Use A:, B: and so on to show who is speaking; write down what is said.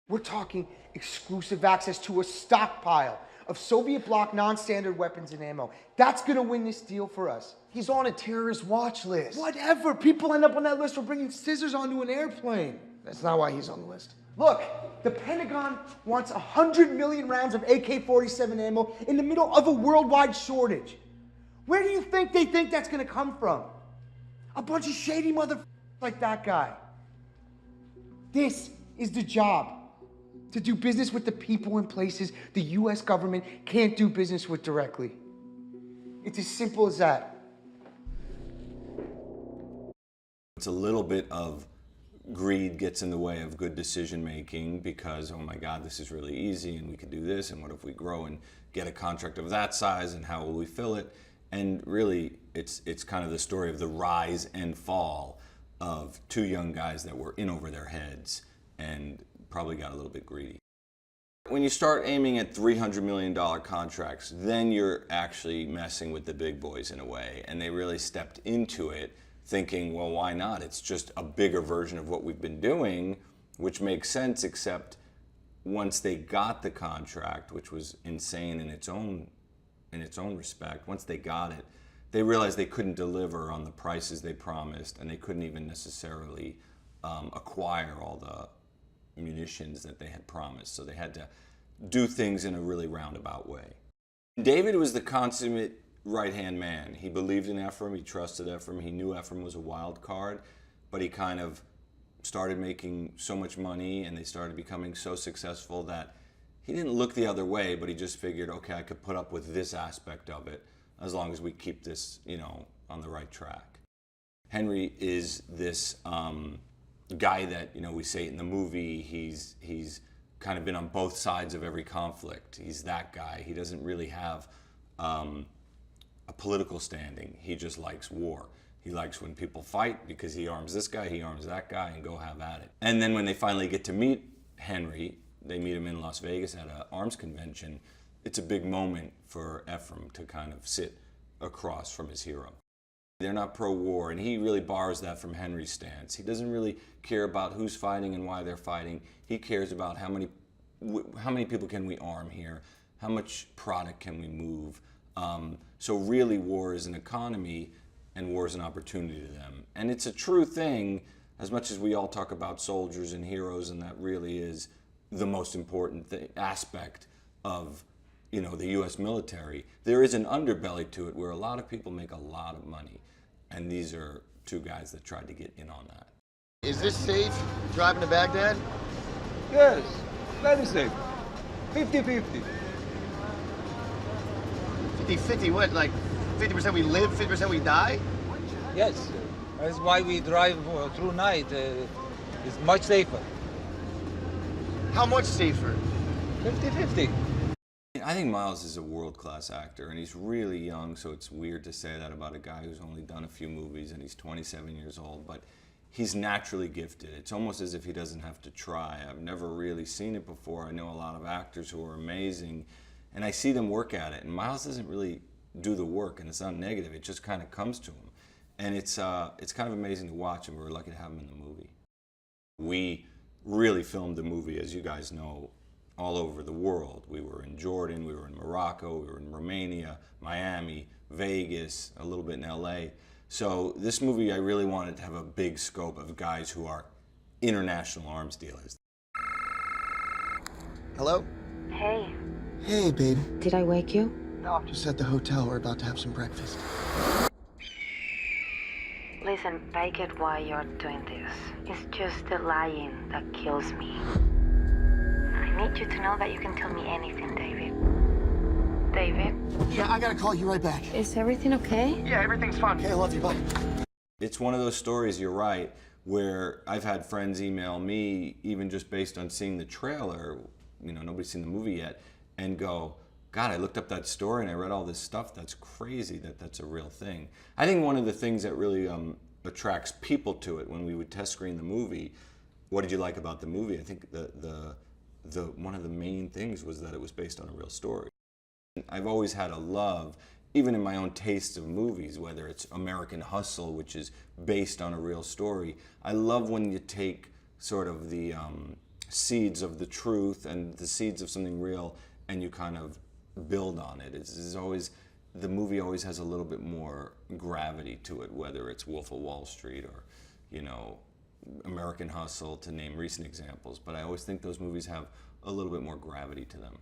A: We're talking exclusive access to a stockpile of Soviet bloc non-standard weapons and ammo. That's gonna win this deal for us.
B: He's on a terrorist watch list.
A: Whatever, people end up on that list for bringing scissors onto an airplane.
B: That's not why he's on the list.
A: Look, the Pentagon wants 100 million rounds of AK-47 ammo in the middle of a worldwide shortage. Where do you think they think that's gonna come from? A bunch of shady motherfuckers like that guy. This is the job. To do business with the people and places the US government can't do business with directly. It's as simple as that.
C: It's a little bit of greed gets in the way of good decision making because, oh my God, this is really easy and we could do this, and what if we grow and get a contract of that size and how will we fill it? And really, it's kind of the story of the rise and fall of two young guys that were in over their heads and probably got a little bit greedy. When you start aiming at $300 million contracts, then you're actually messing with the big boys in a way, and they really stepped into it thinking, well, why not? It's just a bigger version of what we've been doing, which makes sense, except once they got the contract, which was insane in its own respect, once they got it, they realized they couldn't deliver on the prices they promised, and they couldn't even necessarily acquire all the munitions that they had promised. So they had to do things in a really roundabout way. David was the consummate right-hand man. He believed in Ephraim, he trusted Ephraim, he knew Ephraim was a wild card, but he kind of started making so much money and they started becoming so successful that he didn't look the other way, but he just figured, okay, I could put up with this aspect of it as long as we keep this, on the right track. Henry is this guy that, we say in the movie, he's kind of been on both sides of every conflict. He's that guy. He doesn't really have a political standing. He just likes war. He likes when people fight because he arms this guy, he arms that guy, and go have at it. And then when they finally get to meet Henry, they meet him in Las Vegas at an arms convention. It's a big moment for Ephraim to kind of sit across from his hero. They're not pro-war, and he really borrows that from Henry's stance. He doesn't really care about who's fighting and why they're fighting. He cares about how many people can we arm here, how much product can we move. So really war is an economy, and war is an opportunity to them. And it's a true thing, as much as we all talk about soldiers and heroes, and that really is the most important aspect of the U.S. military. There is an underbelly to it where a lot of people make a lot of money. And these are two guys that tried to get in on that.
B: Is this safe, driving to Baghdad?
D: Yes, very safe. 50-50.
B: 50-50 what, like 50% we live, 50% we die?
D: Yes, that's why we drive through night. It's much safer.
B: How much safer?
D: 50-50.
C: I think Miles is a world-class actor, and he's really young, so it's weird to say that about a guy who's only done a few movies, and he's 27 years old, but he's naturally gifted. It's almost as if he doesn't have to try. I've never really seen it before. I know a lot of actors who are amazing, and I see them work at it, and Miles doesn't really do the work, and it's not negative. It just kind of comes to him, and it's kind of amazing to watch, and we're lucky to have him in the movie. We really filmed the movie, as you guys know, all over the world. We were in Jordan, we were in Morocco, we were in Romania, Miami, Vegas, a little bit in LA. So this movie, I really wanted to have a big scope of guys who are international arms dealers.
B: Hello?
E: Hey,
B: Hey, babe.
E: did I wake you?
B: No, I'm just at the hotel. We're about to have some breakfast.
E: Listen, I get why you're doing this. It's just the lying that kills me. I need you to know that you can tell me anything, David. David?
B: Yeah, I gotta call you right back.
E: Is everything okay?
B: Yeah, everything's fine. Okay, I love you, bye.
C: It's one of those stories, you're right, where I've had friends email me, even just based on seeing the trailer, nobody's seen the movie yet, and go, God, I looked up that story and I read all this stuff. That's crazy that that's a real thing. I think one of the things that really attracts people to it when we would test screen the movie, what did you like about the movie? I think one of the main things was that it was based on a real story. I've always had a love, even in my own taste of movies, whether it's American Hustle, which is based on a real story. I love when you take sort of the seeds of the truth and the seeds of something real, and you kind of build on it. It's always, the movie always has a little bit more gravity to it, whether it's Wolf of Wall Street or, you know, American Hustle, to name recent examples. But I always think those movies have a little bit more gravity to them.